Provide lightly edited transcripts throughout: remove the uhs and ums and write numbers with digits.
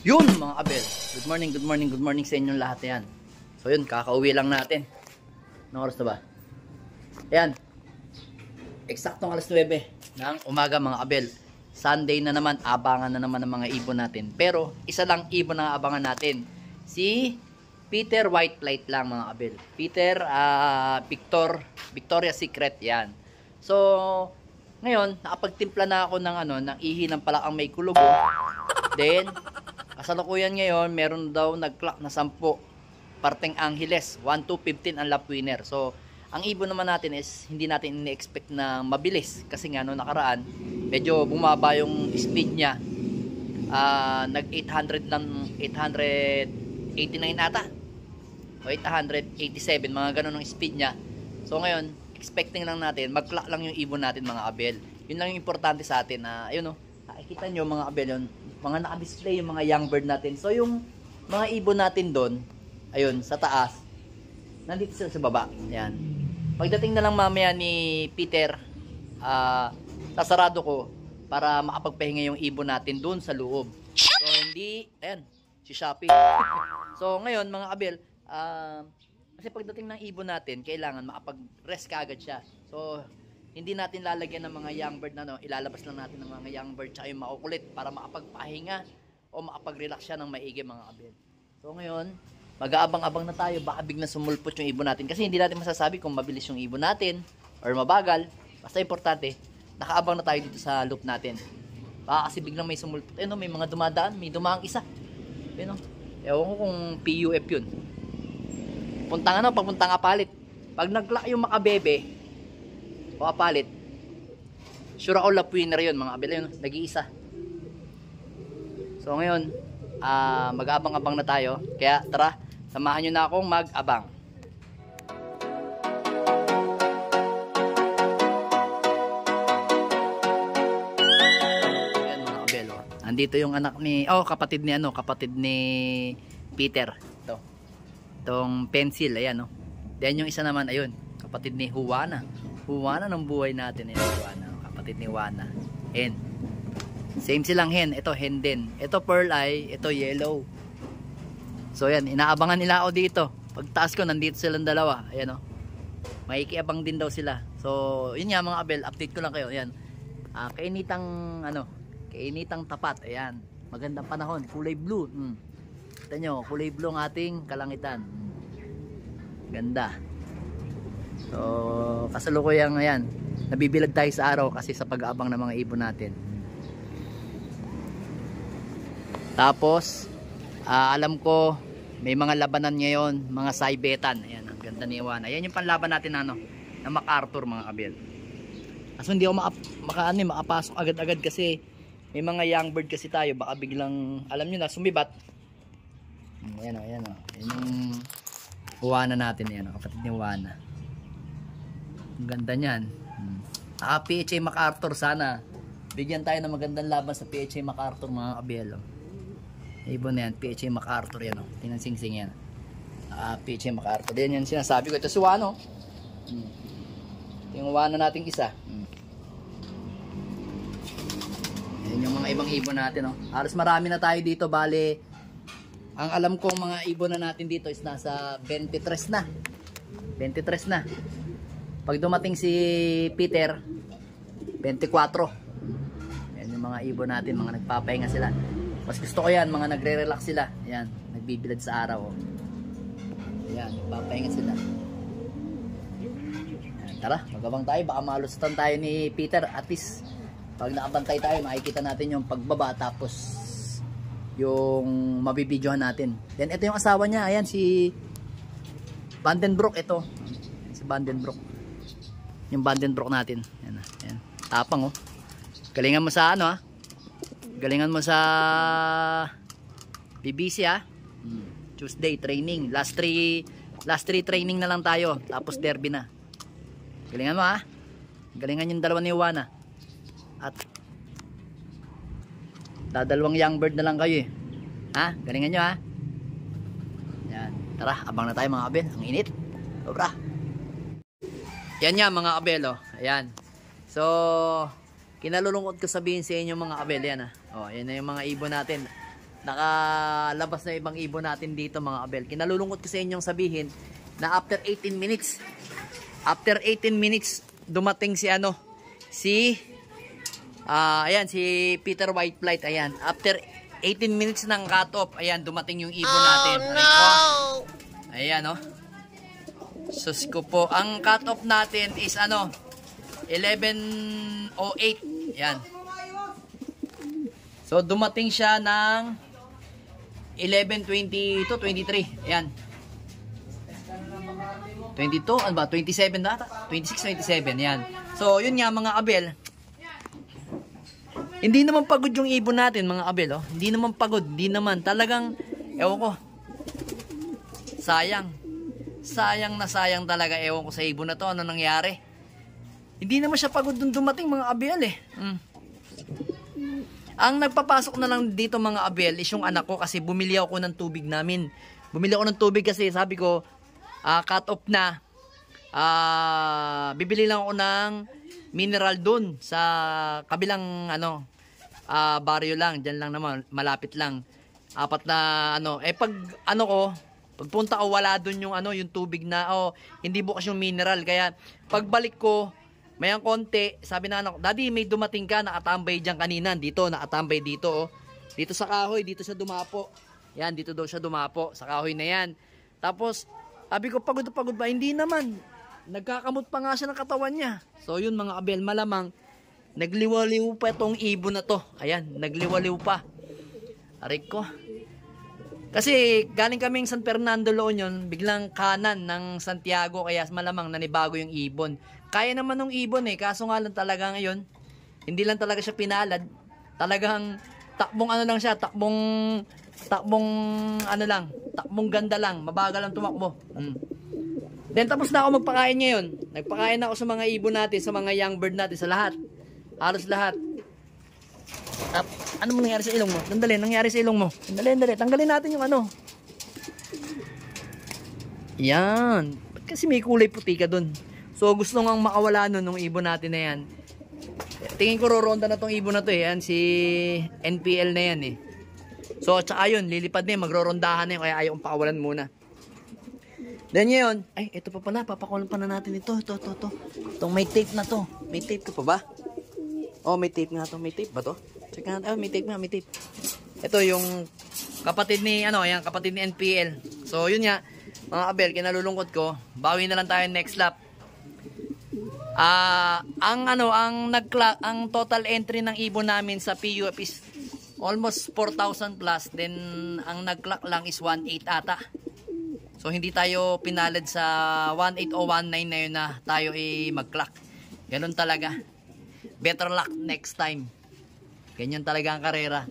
Yun mga kabel. Good morning sa inyong lahat yan. So yun, kakauwi lang natin. Anong oras na ba? Ayan. Eksaktong alas 9 ng umaga mga kabel. Sunday na naman, abangan na naman ng mga ibon natin. Pero isa lang ibon na abangan natin. Si Peter White Flight lang mga kabel. Peter Victoria's Secret yan. So ngayon, nakapagtimpla na ako ng ihi ng palakang may kulubo. Then kasalukuyan ngayon, meron daw nag-clock na 10 parteng Angeles, 1-2-15 ang lap winner. So, ang ibon naman natin is hindi natin ini-expect na mabilis kasi nga no nakaraan, medyo bumaba yung speed niya. Nag 800 lang, 889 ata. O 887, mga ganun ang speed niya. So, ngayon, expecting lang natin, mag-clock lang yung ibon natin mga abel. Yun lang yung importante sa atin na, ayun no, nakikita nyo mga abel yun, mga naka-display yung mga young bird natin. So yung mga ibon natin doon, ayun, sa taas, nandito sila sa baba. Ayan. Pagdating na lang mamaya ni Peter, sasarado ko para makapagpahinga yung ibon natin doon sa loob. So hindi, ayan, si Shopee. So ngayon mga kabel, kasi pagdating ng ibon natin, kailangan makapag-rest kaagad siya. So hindi natin lalagyan ng mga young bird na ilalabas lang natin ng mga young bird tsaka yung makukulit para makapagpahinga o makapag-relax siya ng maigi mga kabel. So ngayon, mag-aabang-abang na tayo, baka biglang sumulpot yung ibon natin kasi hindi natin masasabi kung mabilis yung ibon natin or mabagal. Basta importante, nakaabang na tayo dito sa loop natin. Baka kasi biglang may sumulpot. Ayun, may mga dumadaan, may dumaang isa. Ayun, ewan ko kung PUF yun. Papuntang Apalit. Pag nag-clock yung makabebe o Apalit, sure ako lap winner yun mga kabel. Yun, nag-iisa. So ngayon, mag-abang-abang na tayo. Kaya tara, samahan nyo na akong mag-abang. Ayan mga kabel, oh. Andito yung anak ni, kapatid ni Peter. Ito. Itong pencil, ayan, oh. Then yung isa naman, ayun, kapatid ni Juana ng buhay natin. Ayan, Juana, kapatid ni Juana. Hen. Same silang hen. Ito hen din. Ito pearl eye, ito yellow. So yan, inaabangan nila ako dito. Pagtaas ko, nandito silang dalawa. Ayan, oh. Maikiabang din daw sila. So, yun nga mga abel, update ko lang kayo. Ayan. Kainitang tapat. Ayan. Magandang panahon, kulay blue. Kita nyo, kulay blue ang ating kalangitan. Ganda. So, kasalukuyang ayan, nabibilag tayo sa araw kasi sa pag-aabang ng mga ibon natin. Tapos, alam ko may mga labanan ngayon, mga saibetan. Ayan, ang ganda ni Iwana. Ayan yung panlaban natin na MacArthur mga kabel. Kaso hindi ako makapasok agad-agad kasi may mga young bird kasi tayo. Baka biglang, alam nyo na, sumibat. Ayan o, ayan o. Ayan yung Iwana natin. Ayan o, kapatid ni Iwana. Ang ganda niyan. PHA MacArthur, sana bigyan tayo ng magandang laban sa PHA MacArthur mga kabel. Ibon na yan, PHA MacArthur yan, tingnan sing-sing yan. PHA MacArthur, yan sinasabi ko. Ito si Wano. Yung Wano nating isa. Yan yung mga ibang ibon natin, halos marami na tayo dito. Bale, ang alam kong mga ibon na natin dito is nasa 23 na. 23 na. Pag dumating si Peter, 24. Yan yung mga ibon natin, mga nagpapahinga sila. Mas gusto ko yan, mga nagre-relax sila. Ayan, nagbibilad sa araw. Ayan, nagpapahinga sila. Ayan, tara, magabang tayo. Baka malusutan tayo ni Peter. At least, pag nakabantay tayo, makikita natin yung pagbaba. Tapos, yung mabibidyohan natin. Then, ito yung asawa niya. Ayan, si Vandenbroek. Ito. Si Vandenbroek. Yung Vandenbroek natin. Ayan, ayan. Tapang, galingan mo sa galingan mo sa BBC Tuesday training. Last 3 training na lang tayo. Tapos derby na. Galingan mo Galingan yung dalawa ni Juana. At dadalawang young bird na lang kayo Galingan nyo Yan. Tara, abang na tayo mga kabel. Ang init. Sobra. Yan nga mga kabel Ayan. So, kinalulungkot ko sabihin sa inyo mga kabel yan yan na yung mga ibon natin. nakalabas na ibang ibon natin dito mga abel. Kinalulungkot ko sa inyong sabihin na after 18 minutes dumating si ayan, si Peter Whiteflight. Ayan, after 18 minutes ng cut-off, ayan, dumating yung ibon natin. Ayan, oh. Sus ko po. Ang cut-off natin is 11:08. Ayan. So, dumating siya ng 11:22, 23. Ayan. 22, ano ba? 27 na ata? 26, 27. Ayan. So, yun nga mga abel. Hindi naman pagod yung ibon natin mga abel. Oh. Hindi naman pagod. Hindi naman. Talagang, ewan ko. Sayang. Sayang na sayang talaga. Ewan ko sa ibon na to. Ano nangyari? Hindi naman siya pagod dun dumating mga abel eh. Ang nagpapasok na lang dito mga abel is yung anak ko kasi bumili ako ng tubig namin. Bumili ako ng tubig kasi sabi ko, cut off na. Bibili lang ako ng mineral dun sa kabilang baryo lang. Diyan lang naman, malapit lang. Apat na pagpunta ko wala dun yung yung tubig na hindi bukas yung mineral. Kaya pagbalik ko, mayang konti, sabi na Daddy, may dumating ka, nakatambay dyan kanina. Dito, nakatambay dito, oh. Dito sa kahoy, dito siya dumapo. Yan, dito daw siya dumapo, sa kahoy na yan. Tapos, sabi ko, pagod na pagod ba? Hindi naman. Nagkakamot pa nga siya ng katawan niya. So, yun mga abel, malamang, nagliwaliw pa itong ibon na to. Ayan, nagliwaliw pa. Aray ko. Kasi, galing kaming San Fernando Loñon, biglang kanan ng Santiago, kaya malamang nanibago yung ibon. Kaya naman ng ibon eh, kaso nga lang talaga ngayon, hindi lang talaga siya pinalad. Talagang takbong lang siya, takbong ganda lang, mabagal lang tumakbo. Then tapos na ako magpakain ngayon. Nagpakain na ako sa mga ibon natin, sa mga young bird natin, sa lahat. Halos lahat. Ano nangyari sa ilong mo? Dali, nangyari sa ilong mo. Dali, tanggalin natin yung Yan. Ba't kasi may kulay puti ka dun? So, gusto ngang makawala nun nung ibon natin na yan. Tingin ko roronda na tong ibon na to eh. Yan, si NPL na yan eh. So, tsaka yun, lilipad na yun, magrorondahan na yun. Kaya ayaw pakawalan muna. Then ngayon, ay, ito pa pala, papakulan pa na natin ito. Itong may tape na to. May tape ko pa ba? Oh, may tape nga to. May tape ba to? Check natin. Oh, may tape nga, may tape. Ito yung kapatid ni, kapatid ni NPL. So, yun nga, mga abel, kinalulungkot ko. Bawi na lang tayo next lap. Ang total entry ng ibon namin sa PUF is almost 4,000 plus. Then, ang nag-clock lang is 1.8 ata. So, hindi tayo pinalad sa 1.8 o 1.9 na yun na tayo mag-clock. Ganun talaga. Better luck next time. Ganyan talaga ang karera.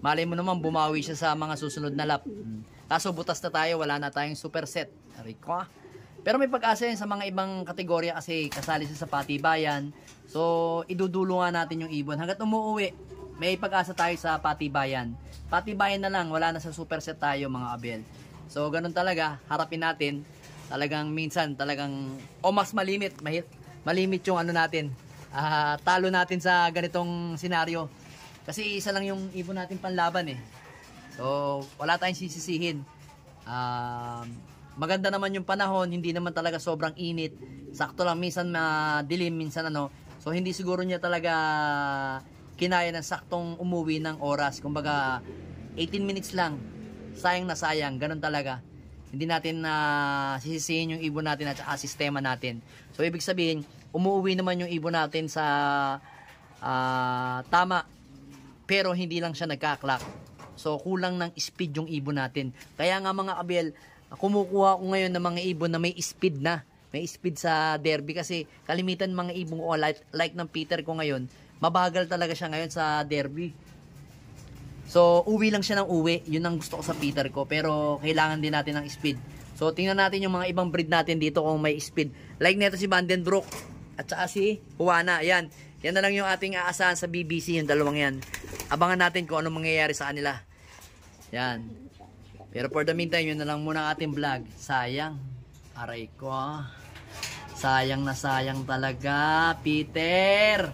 Malay mo naman, bumawi siya sa mga susunod na lap. Kaso, butas na tayo. Wala na tayong super set. Ariko. Pero may pag-asa yan sa mga ibang kategorya kasi kasali siya sa patibayan. So, idudulo nga natin yung ibon. Hanggat umuwi, may pag-asa tayo sa patibayan. Patibayan na lang, wala na sa superset tayo mga abel. So, ganun talaga, harapin natin. Talagang minsan, mas malimit. Malimit yung natin. Talo natin sa ganitong senaryo. Kasi isa lang yung ibon natin panlaban eh. So, wala tayong sisisihin. Maganda naman yung panahon, hindi naman talaga sobrang init. Sakto lang, minsan madilim, minsan So, hindi siguro niya talaga kinaya ng saktong umuwi ng oras. Kumbaga, 18 minutes lang. Sayang na sayang, ganun talaga. Hindi natin sisisihin yung ibon natin at saka sistema natin. So, ibig sabihin, umuwi naman yung ibon natin sa tama. Pero, hindi lang siya nagka-clock. So, kulang ng speed yung ibon natin. Kaya nga mga abel, kumukuha ko ngayon ng mga ibon na may speed na. May speed sa derby kasi kalimitan mga ibon ko like ng Peter ko ngayon, mabagal talaga siya ngayon sa derby. So, uwi lang siya ng uwi. Yun ang gusto ko sa Peter ko. Pero, kailangan din natin ng speed. So, tingnan natin yung mga ibang breed natin dito kung may speed. Like nito si Vandenbroek at saka si Juana. Ayan. Yan na lang yung ating aasahan sa BBC, yung dalawang yan. Abangan natin kung anong mangyayari sa kanila. Yan. Pero for the meantime, yun na lang muna ang ating vlog. Sayang. Aray ko. Sayang na sayang talaga, Peter.